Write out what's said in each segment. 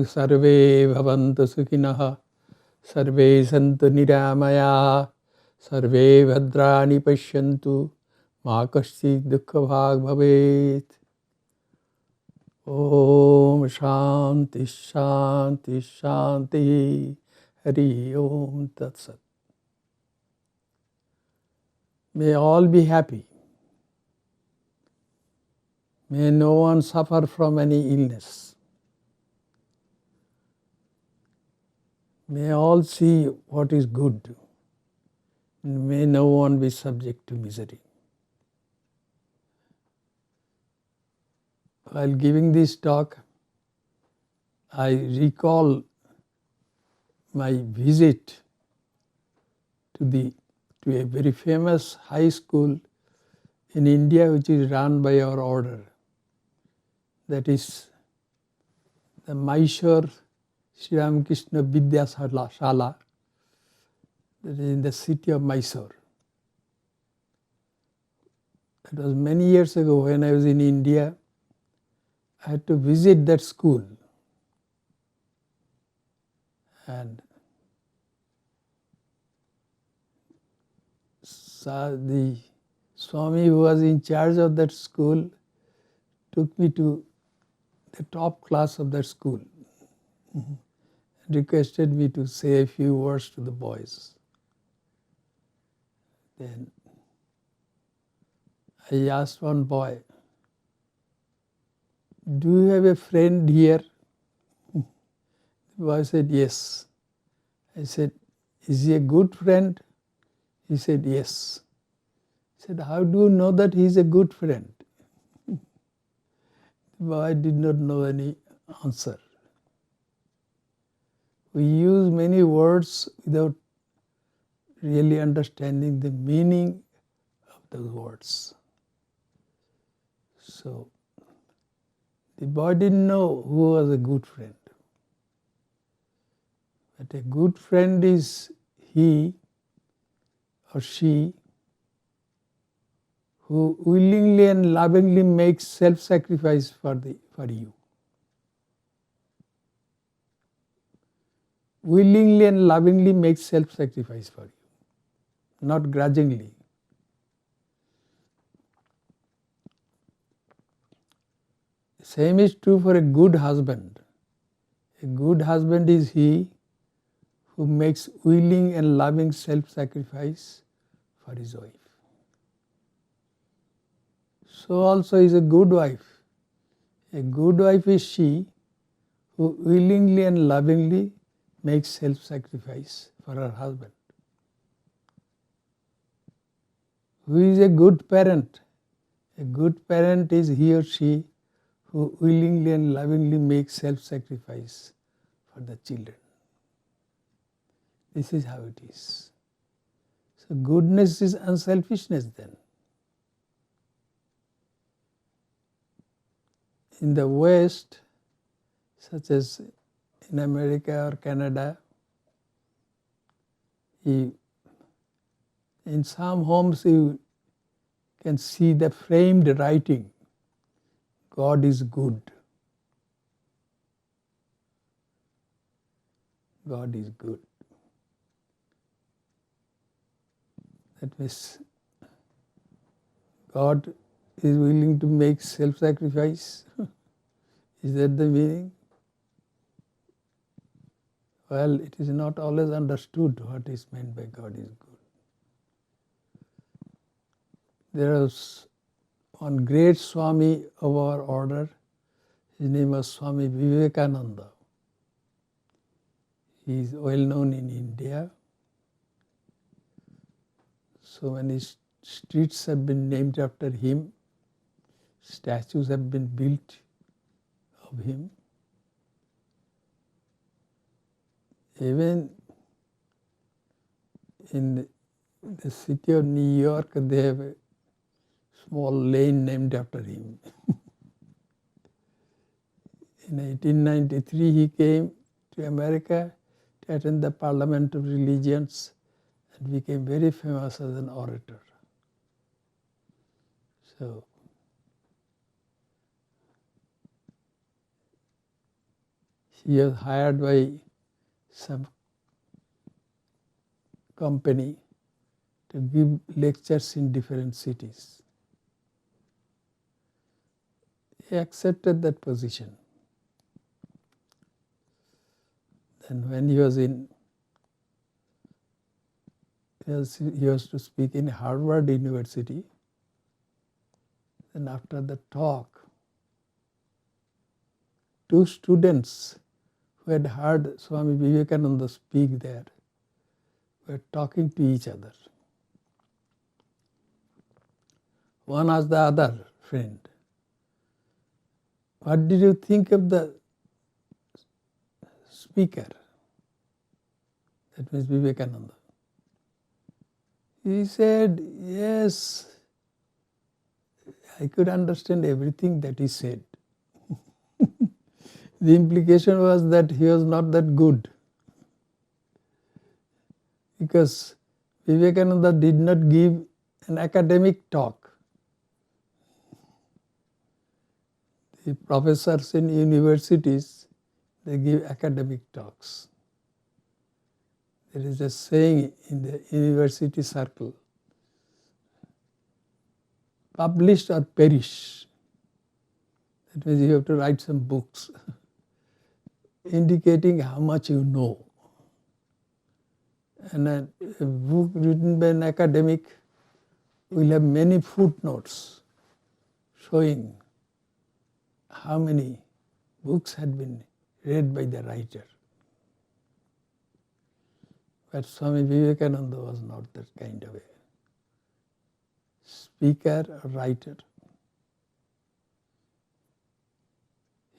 sarve bhavantu sukhinah, sarve santu niramaya, sarve bhadrani pashyantu, ma kaschid dukkha bhag bhavet. Om Shanti Shanti Shanti. Hari Om Tat Sat. May all be happy. May no one suffer from any illness. May all see what is good. May no one be subject to misery. While giving this talk, I recall my visit to a very famous high school in India, which is run by our order. That is the Mysore Sri Ramakrishna Shala, that is in the city of Mysore. It was many years ago when I was in India. I had to visit that school. And the Swami who was in charge of that school took me to the top class of that school and requested me to say a few words to the boys. Then I asked one boy, "Do you have a friend here?" The boy said, "Yes." I said, "Is he a good friend?" He said, "Yes." I said, "How do you know that he is a good friend?" The boy did not know any answer. We use many words without really understanding the meaning of those words. So, the boy didn't know who was a good friend. But a good friend is he or she who willingly and lovingly makes self-sacrifice for you. Willingly and lovingly makes self-sacrifice for you, not grudgingly. The same is true for a good husband. A good husband is he who makes willing and loving self-sacrifice for his wife. So also is a good wife. A good wife is she who willingly and lovingly makes self-sacrifice for her husband. Who is a good parent? A good parent is he or she who willingly and lovingly makes self-sacrifice for the children. This is how it is. So goodness is unselfishness then. In the West, such as in America or Canada, in some homes you can see the framed writing, "God is good." God is good. That means God is willing to make self-sacrifice. Is that the meaning? Well, it is not always understood what is meant by God is good. There was one great Swami of our order. His name was Swami Vivekananda. He is well known in India. So many streets have been named after him. Statues have been built of him. Even in the city of New York, they have a small lane named after him. In 1893, he came to America to attend the Parliament of Religions and became very famous as an orator. So, he was hired by some company to give lectures in different cities. He accepted that position. And when he was to speak in Harvard University, and after the talk, two students who had heard Swami Vivekananda speak there were talking to each other. One asked the other friend, "What did you think of the speaker?" That means Vivekananda. He said, "Yes, I could understand everything that he said." The implication was that he was not that good, because Vivekananda did not give an academic talk. The professors in universities, they give academic talks. There is a saying in the university circle, "Publish or perish." That means you have to write some books indicating how much you know. And a book written by an academic will have many footnotes showing how many books had been read by the writer. But Swami Vivekananda was not that kind of a speaker or writer.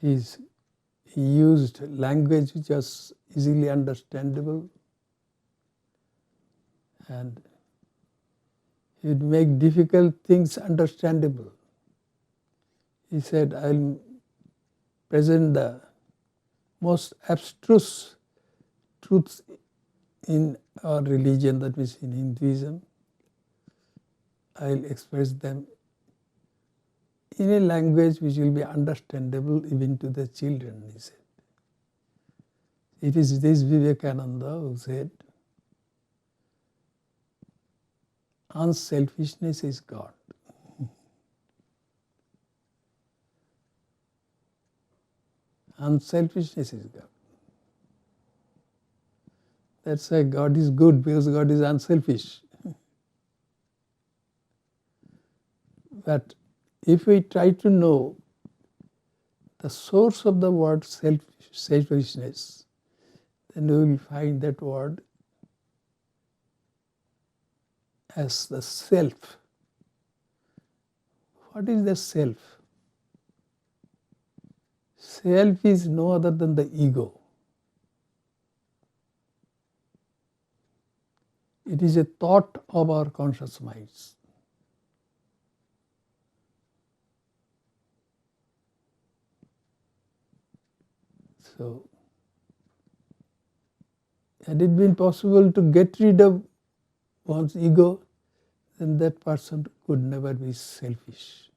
He used language which was easily understandable, and he would make difficult things understandable. He said, "I'll present the most abstruse truths in our religion," that means in Hinduism. "I'll express them in a language which will be understandable even to the children," he said. It is this Vivekananda who said, "Unselfishness is God." Unselfishness is God. That's why God is good, because God is unselfish. But if we try to know the source of the word selfishness, then we will find that word as the self. What is the self? Self is no other than the ego. It is a thought of our conscious minds. So, had it been possible to get rid of one's ego, then that person could never be selfish.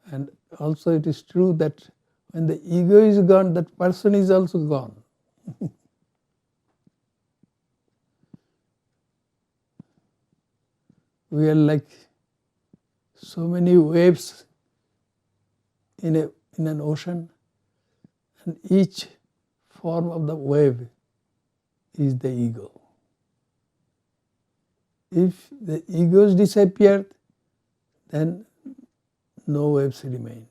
And also it is true that when the ego is gone, that person is also gone. We are like so many waves in an ocean, and each form of the wave is the ego. If the egos disappear, then no waves remain.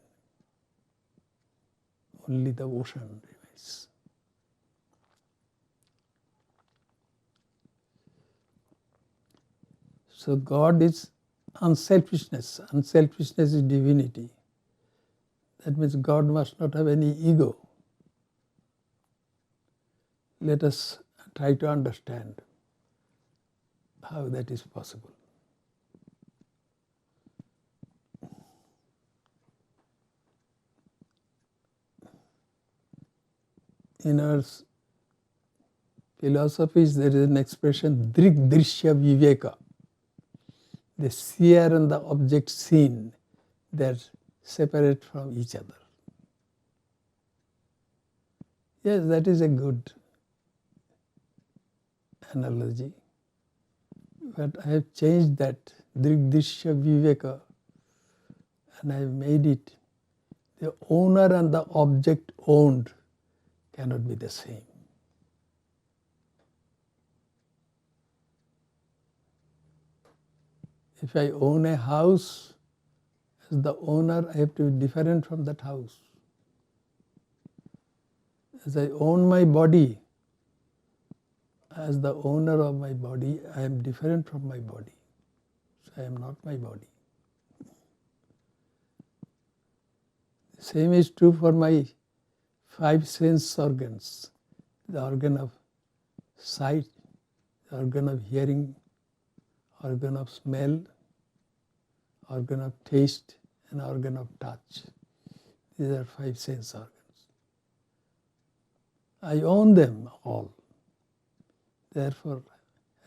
Only the ocean remains. So God is unselfishness. Unselfishness is divinity. That means God must not have any ego. Let us try to understand how that is possible. In our philosophies, there is an expression, drik drishya viveka. The seer and the object seen, they are separate from each other. Yes, that is a good analogy. But I have changed that, Drigdishya Viveka, and I have made it, the owner and the object owned cannot be the same. If I own a house, as the owner, I have to be different from that house. As I own my body, as the owner of my body, I am different from my body. So I am not my body. The same is true for my 5 sense organs. The organ of sight, the organ of hearing, organ of smell, organ of taste, and organ of touch. These are 5 sense organs. I own them all. Therefore,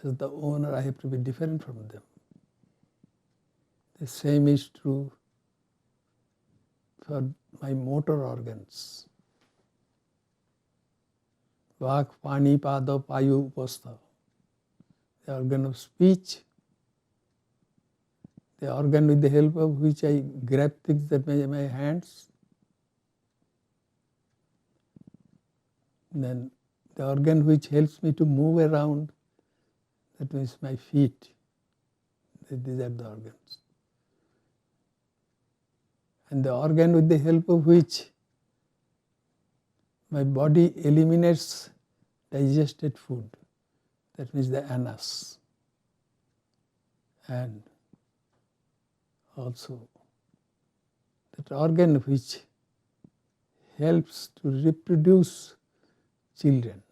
as the owner, I have to be different from them. The same is true for my motor organs. Vak, Pani, Pada, Payu, Upastha. The organ of speech, the organ with the help of which I grab things with my hands. Then the organ which helps me to move around, that means my feet. These are the organs. And the organ with the help of which my body eliminates digested food, that means the anus. And also that organ which helps to reproduce children.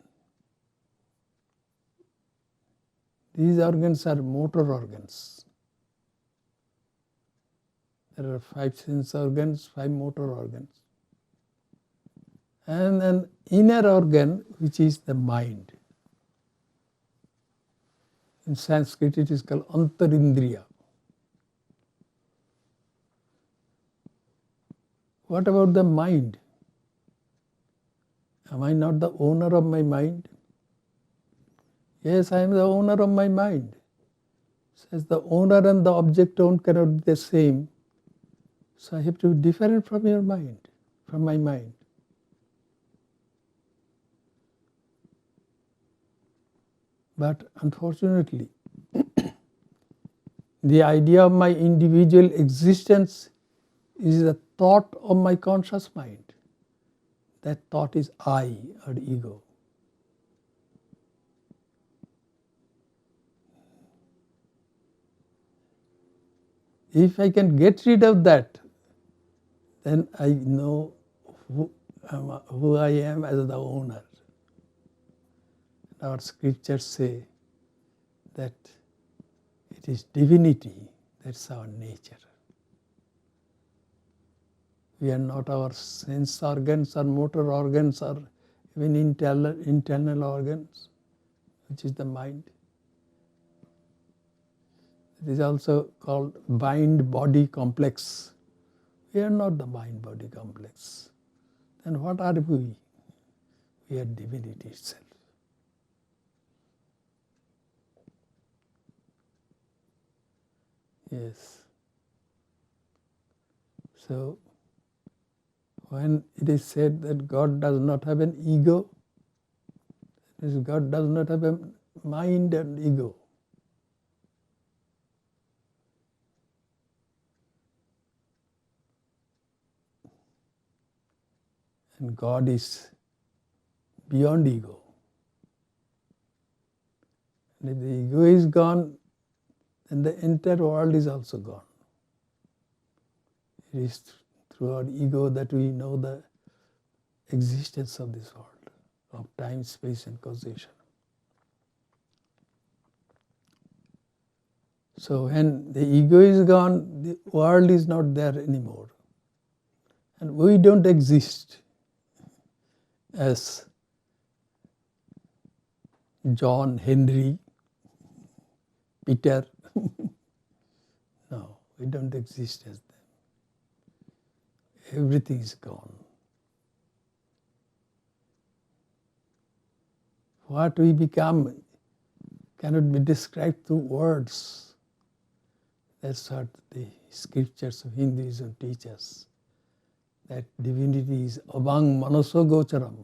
These organs are motor organs. There are 5 sense organs, 5 motor organs. And an inner organ which is the mind. In Sanskrit it is called antarindriya. What about the mind? Am I not the owner of my mind? Yes, I am the owner of my mind. Says the owner and the object owned cannot be the same. So I have to be different from your mind, from my mind. But unfortunately, the idea of my individual existence is a thought of my conscious mind. That thought is I, or ego. If I can get rid of that, then I know who I am as the owner. Our scriptures say that it is divinity, that's our nature. We are not our sense organs or motor organs or even internal organs, which is the mind. It is also called mind-body complex. We are not the mind-body complex. Then what are we? We are divinity itself. Yes. So, when it is said that God does not have an ego, that is, God does not have a mind and ego. And God is beyond ego. And if the ego is gone, then the entire world is also gone. It is through our ego that we know the existence of this world, of time, space, and causation. So when the ego is gone, the world is not there anymore. And we don't exist as John, Henry, Peter. No, we don't exist as them. Everything is gone. what we become cannot be described through words. That's what the scriptures of Hinduism teach us, that divinity is abang manaso gocharam.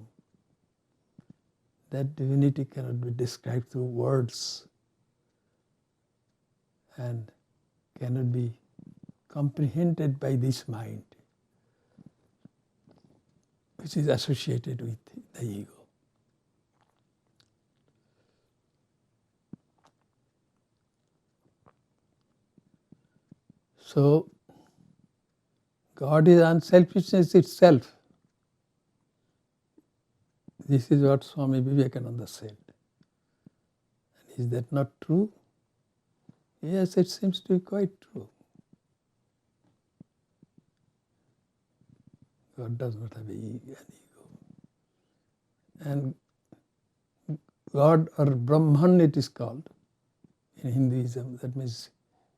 That divinity cannot be described through words and cannot be comprehended by this mind, which is associated with the ego. So, God is unselfishness itself. This is what Swami Vivekananda said. And is that not true? Yes, it seems to be quite true. God does not have an ego. And God, or Brahman it is called in Hinduism, that means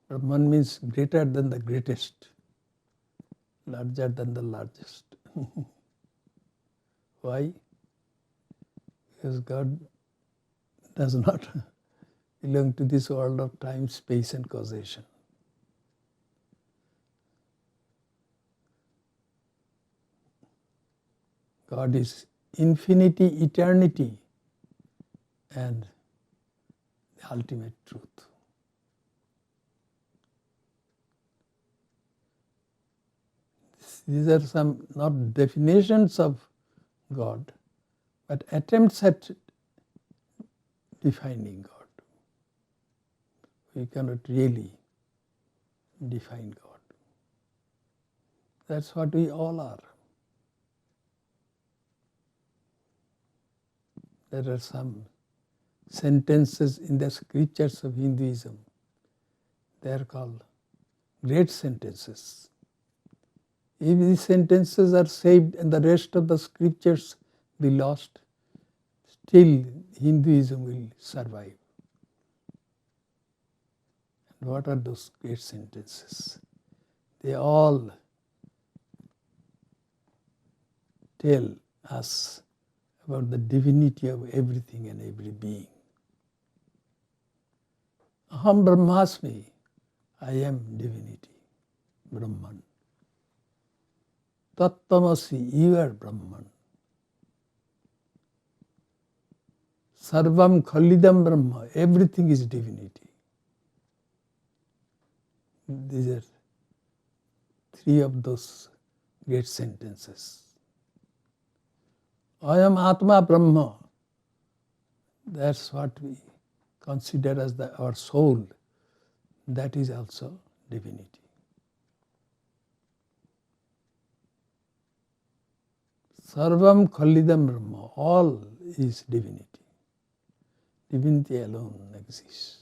Brahman means greater than the greatest, larger than the largest. Why? Because God does not belong to this world of time, space and causation. God is infinity, eternity, and the ultimate truth. These are some, not definitions of God, but attempts at defining God. We cannot really define God. That's what we all are. There are some sentences in the scriptures of Hinduism. They are called great sentences. If these sentences are saved and the rest of the scriptures be lost, still Hinduism will survive. And what are those great sentences? They all tell us about the divinity of everything and every being. Aham Brahmasmi, I am divinity, Brahman. Tattvamasi, you are Brahman. Sarvam Khalidam Brahma, everything is divinity. These are three of those great sentences. I am Atma Brahma. That's what we consider as our soul. That is also divinity. Sarvam Khalidam Brahma, all is divinity. Divinity alone exists.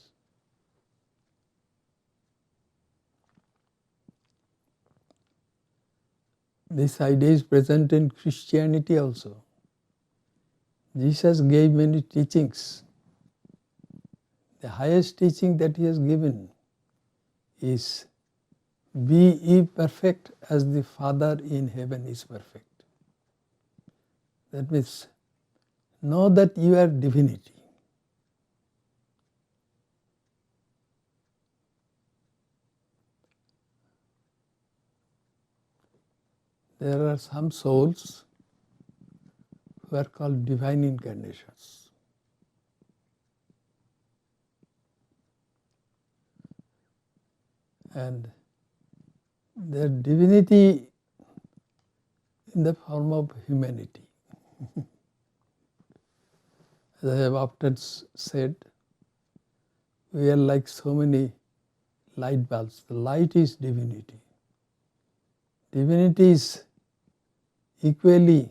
This idea is present in Christianity also. Jesus gave many teachings. The highest teaching that he has given is, be ye perfect as the Father in heaven is perfect. That means, know that you are divinity. There are some souls who are called divine incarnations. And their divinity in the form of humanity. As I have often said, we are like so many light bulbs. The light is divinity. Divinity is equally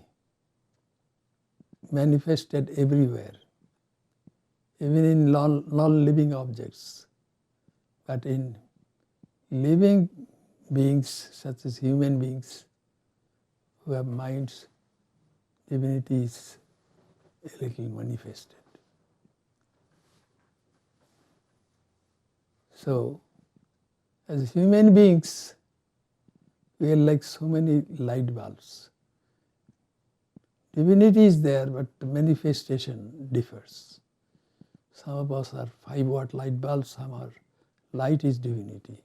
manifested everywhere, even in non-living objects. But in living beings, such as human beings, who have minds, divinity is a little manifested. So, as human beings, we are like so many light bulbs. Divinity is there, but the manifestation differs. Some of us are 5-watt light bulbs, some are light is divinity.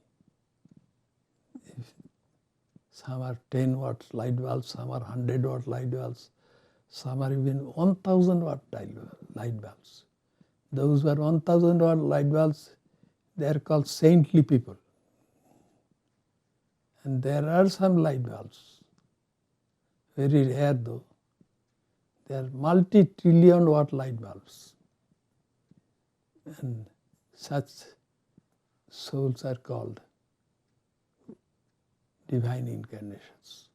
Some are 10-watt light bulbs, some are 100-watt light bulbs, some are even 1000-watt light bulbs. Those who are 1000-watt light bulbs, they are called saintly people. And there are some light bulbs, very rare though. They are multi-trillion watt light bulbs. And such souls are called divine incarnations.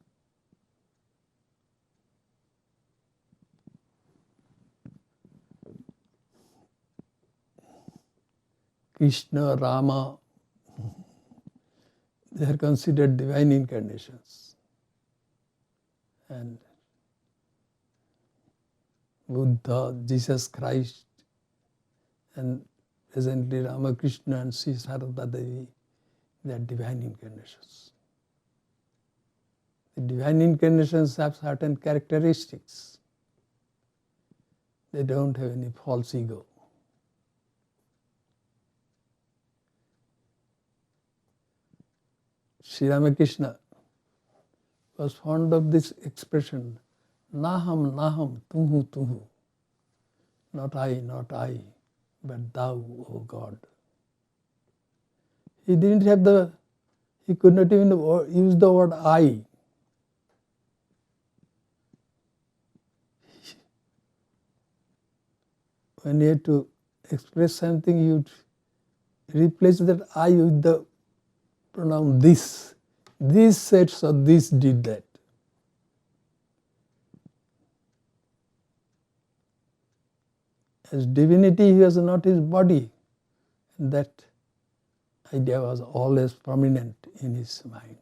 Krishna, Rama, they are considered divine incarnations. And Buddha, Jesus Christ, and presently Ramakrishna and Sri Sarada Devi, they are divine incarnations. The divine incarnations have certain characteristics. They don't have any false ego. Sri Ramakrishna was fond of this expression, Naham, Naham, Tuhu, Tuhu. Not I, but thou, O God. He could not even use the word I. When he had to express something, he would replace that I with the pronoun this. This said so, this did that. As divinity, he was not his body. And that idea was always prominent in his mind,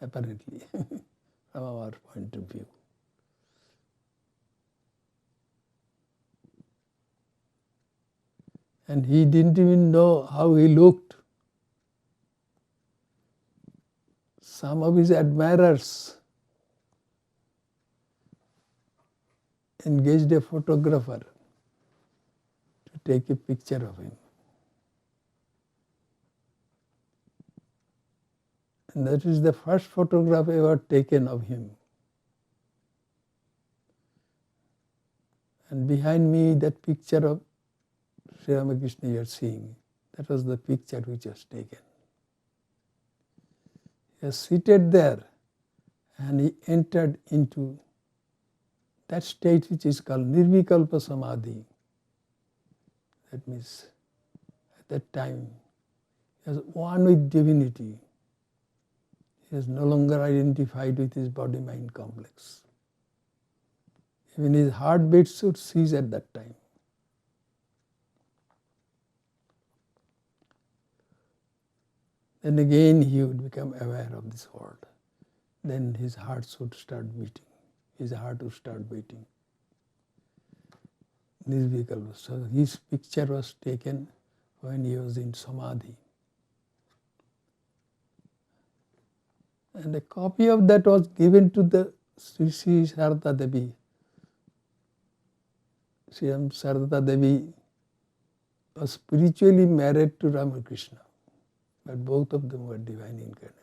apparently, from our point of view. And he didn't even know how he looked. Some of his admirers engaged a photographer to take a picture of him. And that is the first photograph ever taken of him. And behind me, that picture of Sri Ramakrishna you are seeing, that was the picture which was taken. He was seated there and he entered into that state which is called Nirvikalpa Samadhi. That means at that time he was one with divinity. He was no longer identified with his body-mind complex. Even his heartbeat should cease at that time. Then again he would become aware of this world. Then his heart would start beating. His heart would start beating. Nirvikalpa. So his picture was taken when he was in Samadhi. And a copy of that was given to the Sri Sarada Devi. Sri Sarada Devi was spiritually married to Ramakrishna, but both of them were divine incarnations.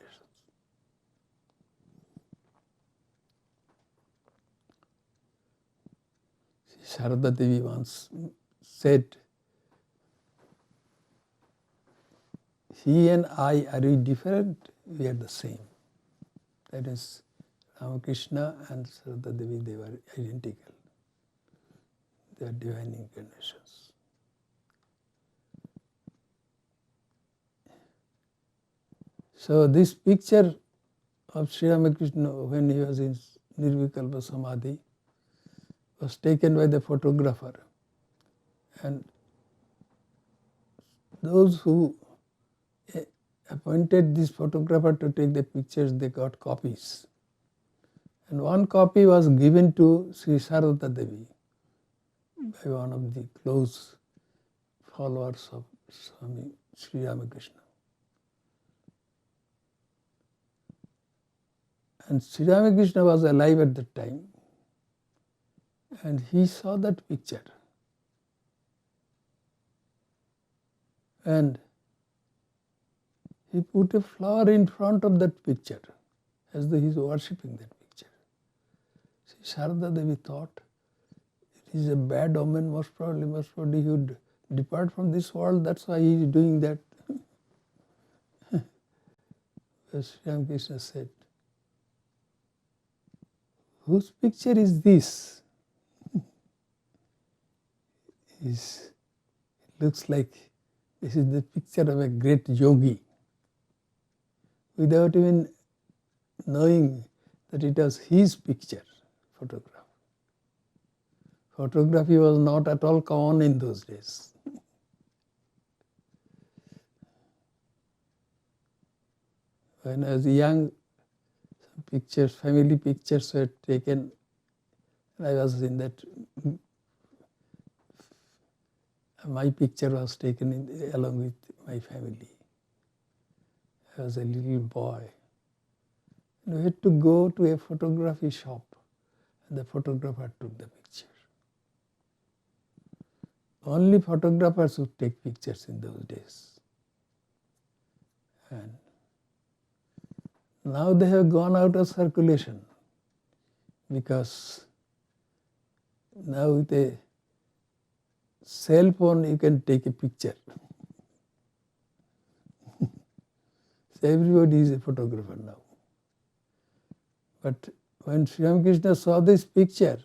Sarada Devi once said, he and I, are we different? We are the same. That is, Ramakrishna and Sarada Devi, they were identical. They are divine incarnations. So this picture of Sri Ramakrishna when he was in Nirvikalpa Samadhi was taken by the photographer. And those who appointed this photographer to take the pictures, they got copies. And one copy was given to Sri Sarada Devi by one of the close followers of Swami Sri Ramakrishna. And Sri Ramakrishna was alive at that time, and he saw that picture. And he put a flower in front of that picture, as though he is worshipping that picture. See, Sharada Devi thought, it is a bad omen, most probably he would depart from this world, that's why he is doing that. As Sri Ramakrishna said, whose picture is this? It looks like this is the picture of a great yogi, without even knowing that it was his picture, photograph. Photography was not at all common in those days. When I was young, some pictures, family pictures were taken, and I was in that. My picture was taken along with my family. I was a little boy. And we had to go to a photography shop, and the photographer took the picture. Only photographers would take pictures in those days. And now they have gone out of circulation, because now with a cell phone you can take a picture. So everybody is a photographer now. But when Sri Ramakrishna saw this picture,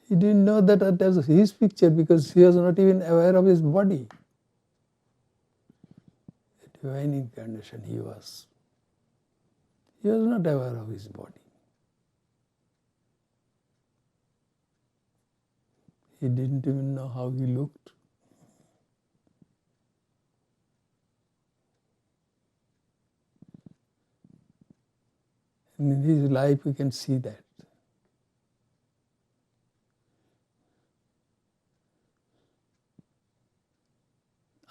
he didn't know that it was his picture, because he was not even aware of his body. The divine incarnation he was. He was not aware of his body. He didn't even know how he looked. And in his life we can see that.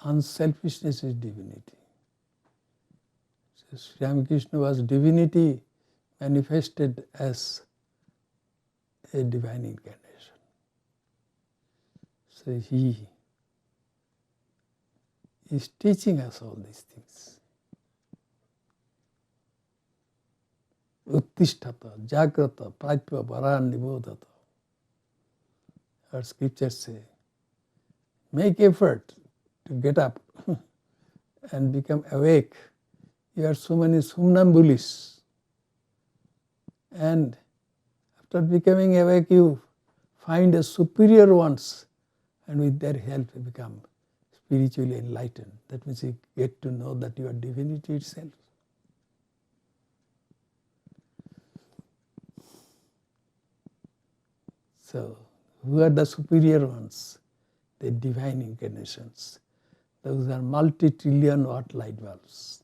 Unselfishness is divinity. So Sri Ramakrishna was divinity manifested as a divine incarnation. So he is teaching us all these things. Uttishtata, jagrata, pratva, varan, nibodhata. Our scriptures say, make effort to get up and become awake. You are so many somnambulists. And after becoming awake, you find a superior ones, and with their help you become spiritually enlightened. That means you get to know that you are divinity itself. So, who are the superior ones? The divine incarnations. Those are multi-trillion watt light bulbs.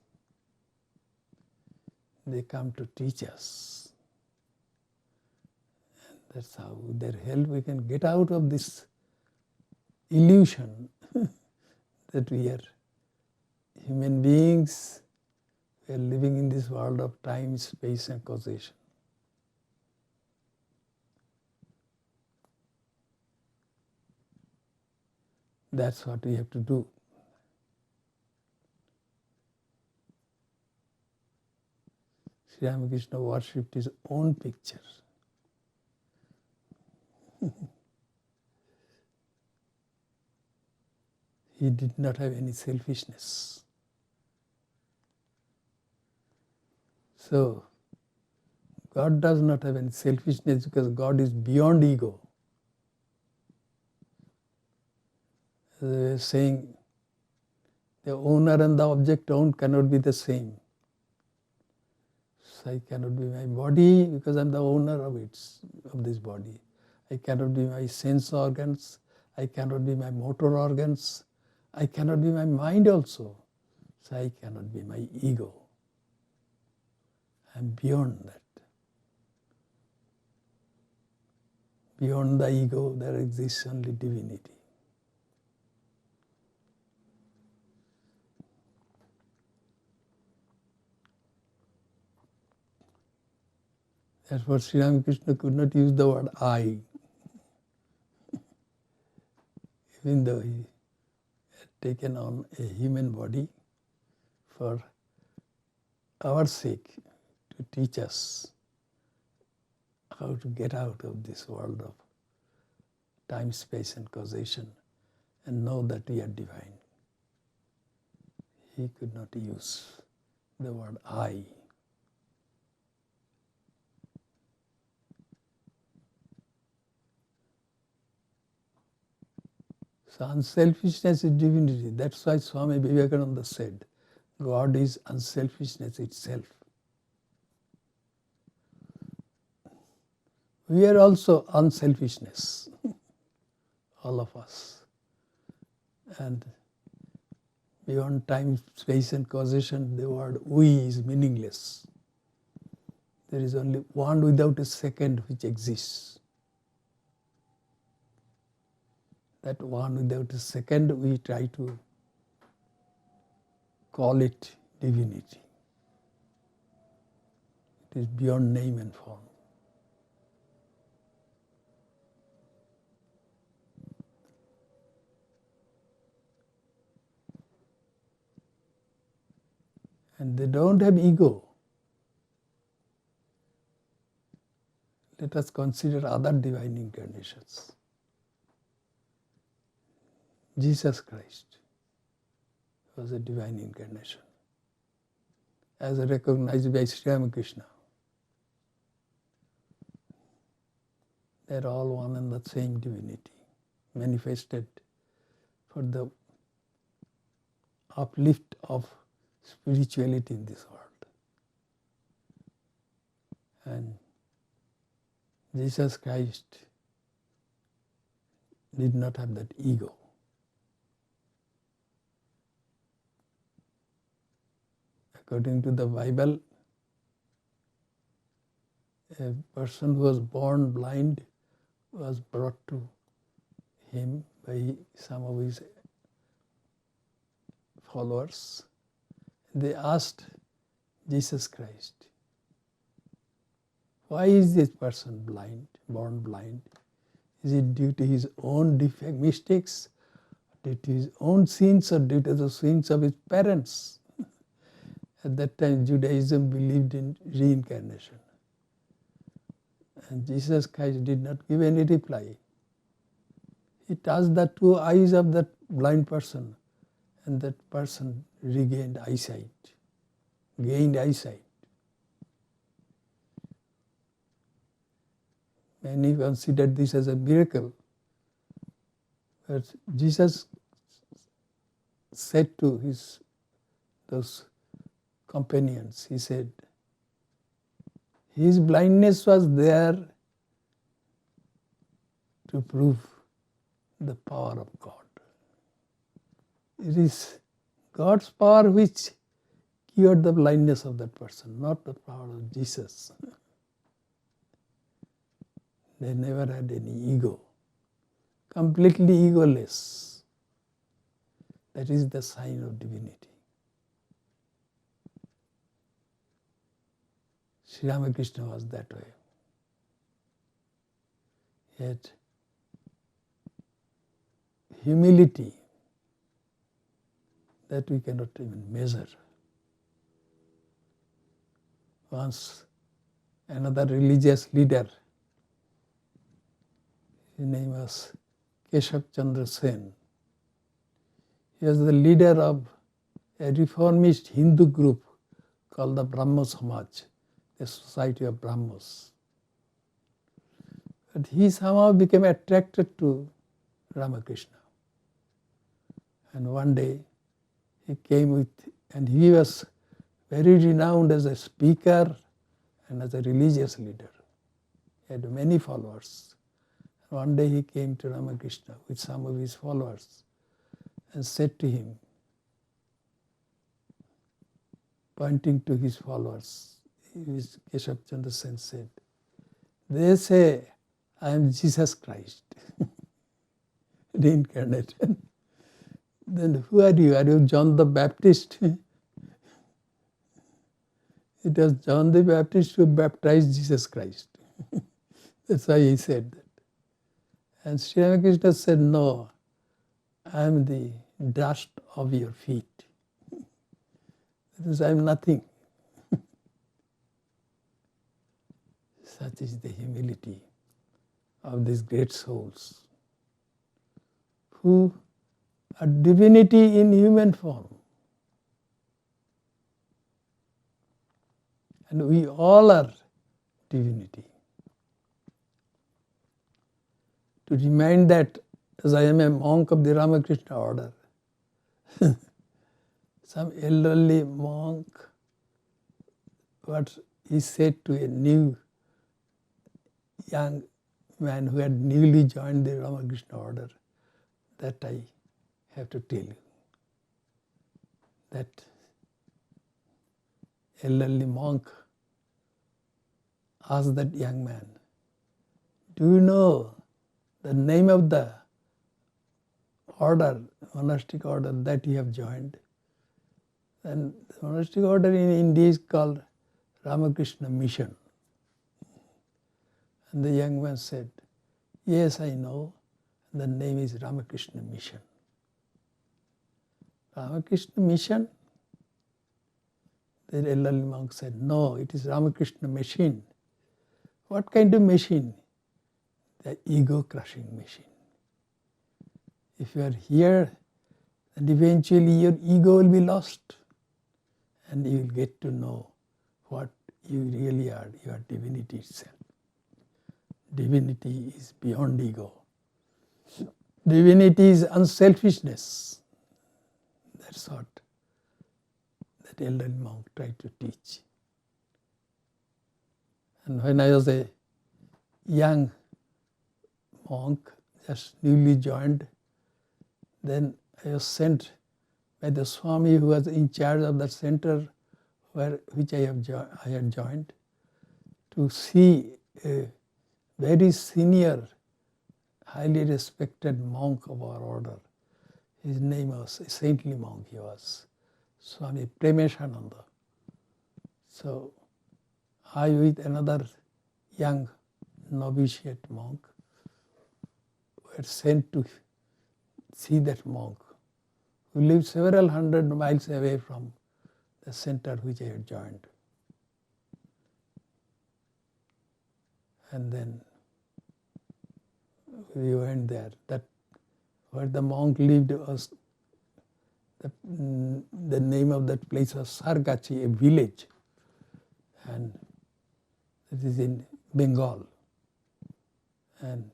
They come to teach us. And that's how, with their help, we can get out of this illusion that we are human beings, we are living in this world of time, space and causation. That's what we have to do. Sri Ramakrishna worshipped his own picture. He did not have any selfishness. So, God does not have any selfishness, because God is beyond ego. As I was saying, the owner and the object owned cannot be the same. So I cannot be my body because I am the owner of this body. I cannot be my sense organs. I cannot be my motor organs. I cannot be my mind also. So I cannot be my ego. I am beyond that. Beyond the ego, there exists only divinity. Therefore, Sri Ramakrishna could not use the word I, even though he had taken on a human body for our sake, to teach us how to get out of this world of time, space and causation and know that we are divine. He could not use the word I. So unselfishness is divinity. That's why Swami Vivekananda said, God is unselfishness itself. We are also unselfishness, all of us. And beyond time, space and causation, the word we is meaningless. There is only one without a second which exists. That one without a second, we try to call it divinity. It is beyond name and form. And they don't have ego. Let us consider other divine incarnations. Jesus Christ was a divine incarnation, as recognized by Sri Ramakrishna. They are all one and the same divinity, manifested for the uplift of spirituality in this world. And Jesus Christ did not have that ego. According to the Bible, a person who was born blind was brought to him by some of his followers. They asked Jesus Christ, why is this person blind, born blind? Is it due to his own defect, mistakes, due to his own sins, or due to the sins of his parents? At that time, Judaism believed in reincarnation. And Jesus Christ did not give any reply. He touched the two eyes of that blind person, and that person regained eyesight, gained eyesight. Many considered this as a miracle. But Jesus said to those companions, he said, his blindness was there to prove the power of God. It is God's power which cured the blindness of that person, not the power of Jesus. They never had any ego, completely egoless. That is the sign of divinity. Sri Ramakrishna was that way. He had humility that we cannot even measure. Once another religious leader, his name was Keshav Chandra Sen. He was the leader of a reformist Hindu group called the Brahmo Samaj, the Society of Brahmos. But he somehow became attracted to Ramakrishna. And one day he came with, and he was very renowned as a speaker and as a religious leader. He had many followers. One day he came to Ramakrishna with some of his followers and said to him, pointing to his followers, Keshav Chandra Sen said, they say I am Jesus Christ, reincarnated. Then who are you? Are you John the Baptist? It was John the Baptist who baptized Jesus Christ. That's why he said that. And Sri Ramakrishna said, no, I am the dust of your feet. That is, I am nothing. Such is the humility of these great souls who are divinity in human form. And we all are divinity. To remind that, as I am a monk of the Ramakrishna Order, some elderly monk, what he said to a new young man who had newly joined the Ramakrishna Order, that I have to tell you. That elderly monk asked that young man, do you know the name of the order, monastic order that you have joined? And the monastic order in India is called Ramakrishna Mission. And the young man said, yes, I know. The name is Ramakrishna Mission. Ramakrishna Mission? The elderly monk said, no, it is Ramakrishna machine. What kind of machine? The ego-crushing machine. If you are here, then eventually your ego will be lost. And you will get to know what you really are. You are divinity itself. Divinity is beyond ego. Divinity is unselfishness. That's what that elderly monk tried to teach. And when I was a young monk, just newly joined, then I was sent by the Swami who was in charge of the center which I had joined, to see a very senior, highly respected monk of our order. His name was, a saintly monk he was, Swami Bhaskarananda. So I, with another young novitiate monk, were sent to see that monk, who lived several hundred miles away from the center which I had joined. And then we went there. That where the monk lived was, the name of that place was Sargachi, a village, and it is in Bengal. And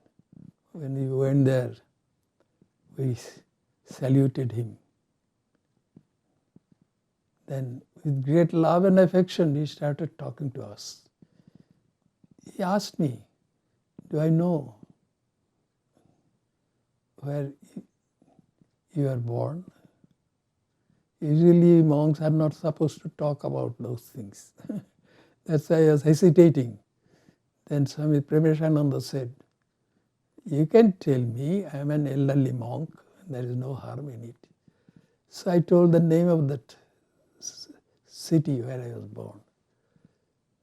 when we went there, we saluted him. Then with great love and affection, he started talking to us. He asked me, do I know where you are born? Usually monks are not supposed to talk about those things. That's why I was hesitating. Then Swami Bhaskarananda said, you can tell me, I am an elderly monk, there is no harm in it. So I told the name of that city where I was born.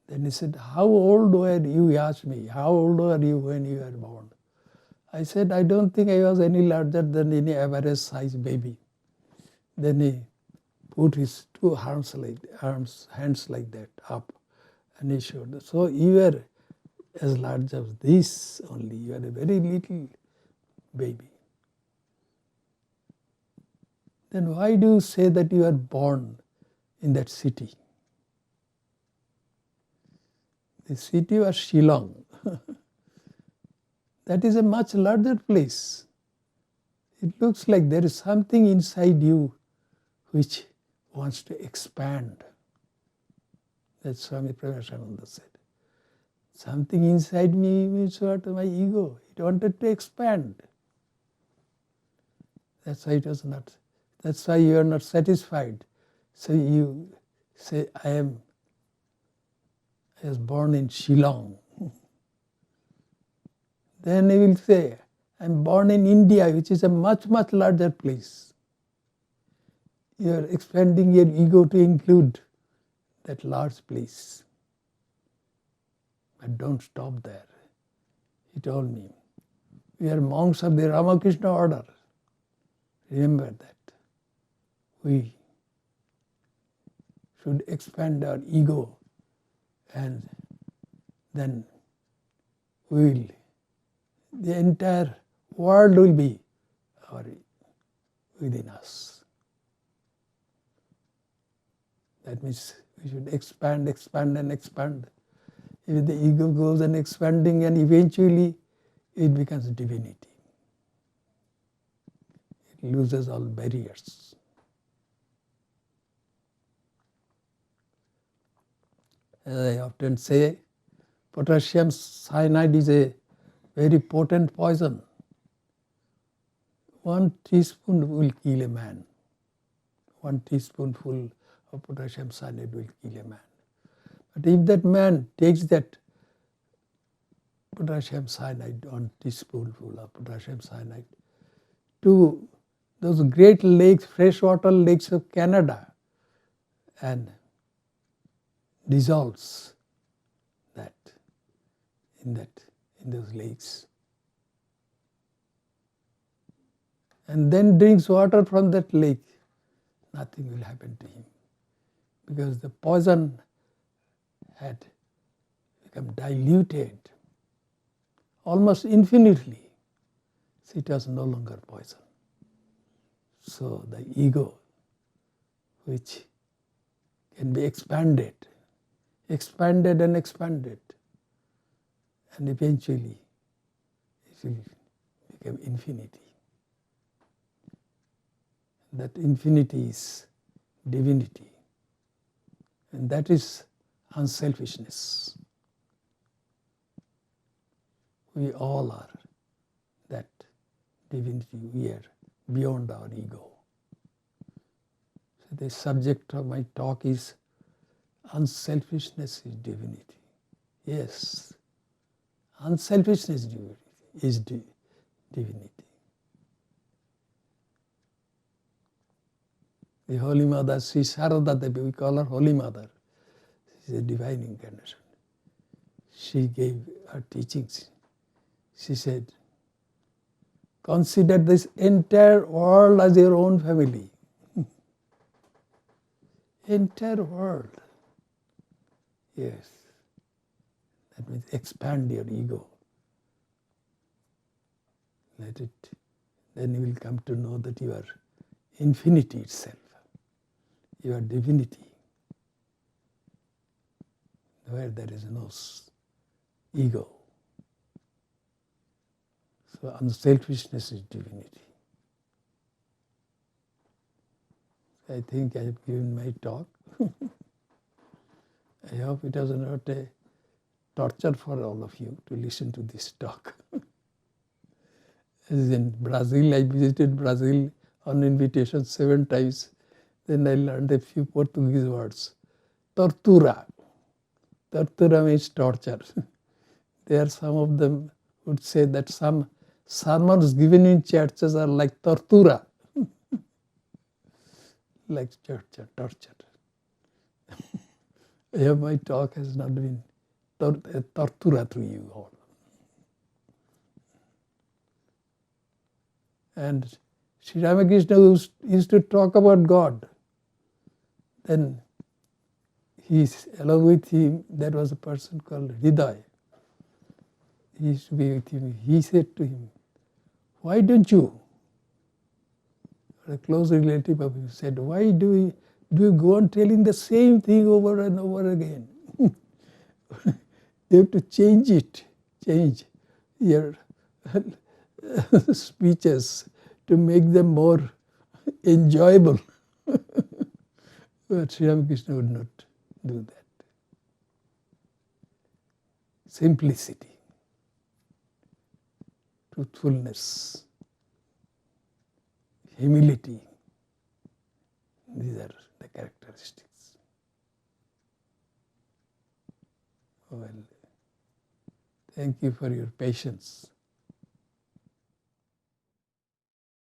Then he said, how old were you? He asked me, how old were you when you were born? I said, I don't think I was any larger than any average size baby. Then he put his two hands like that up, and he showed. So you are as large as this only. You are a very little baby. Then why do you say that you are born in that city? The city was Shillong. That is a much larger place. It looks like there is something inside you which wants to expand. That's Swami Bhaskarananda said. Something inside me means what? My ego. It wanted to expand. That's why it was not. That's why you are not satisfied. So you say, I was born in Shillong. Then he will say, I am born in India, which is a much, much larger place. You are expanding your ego to include that large place. But don't stop there. He told me, we are monks of the Ramakrishna Order. Remember that. We should expand our ego, and then the entire world will be within us. That means we should expand and expand. If the ego goes on expanding, and eventually it becomes divinity. It loses all barriers. As I often say, potassium cyanide is a very potent poison. 1 teaspoon will kill a man. 1 teaspoonful of potassium cyanide will kill a man. But if that man takes that potassium cyanide, 1 teaspoonful of potassium cyanide, to those great lakes, freshwater lakes of Canada, and dissolves that in those lakes, and then drinks water from that lake, nothing will happen to him, because the poison had become diluted almost infinitely, so it was no longer poison. So the ego, which can be expanded and expanded, and eventually it will become infinity. That infinity is divinity, and that is unselfishness. We all are that divinity. We are beyond our ego. So the subject of my talk is unselfishness is divinity. Yes, unselfishness is divinity. The Holy Mother, Sri Sarada Devi, we call her Holy Mother. She is a divine incarnation. She gave her teachings. She said, consider this entire world as your own family. Entire world. Yes. That means expand your ego. Let it, then you will come to know that you are infinity itself. You are divinity, where there is no ego. So unselfishness is divinity. I think I have given my talk. I hope it was not a torture for all of you to listen to this talk. As in Brazil, I visited Brazil on invitation 7 times. Then I learned a few Portuguese words. Tortura. Tortura means torture. There some of them would say that some sermons given in churches are like tortura. Like torture. I hope my talk has not been a tortura to you all. And Sri Ramakrishna used to talk about God. Then along with him, there was a person called Hriday. He used to be with him. He said to him, why don't you? A close relative of him said, why do you go on telling the same thing over and over again? You have to change your speeches to make them more enjoyable. But Sri Ramakrishna would not do that. Simplicity, truthfulness, humility, these are the characteristics. Well, thank you for your patience.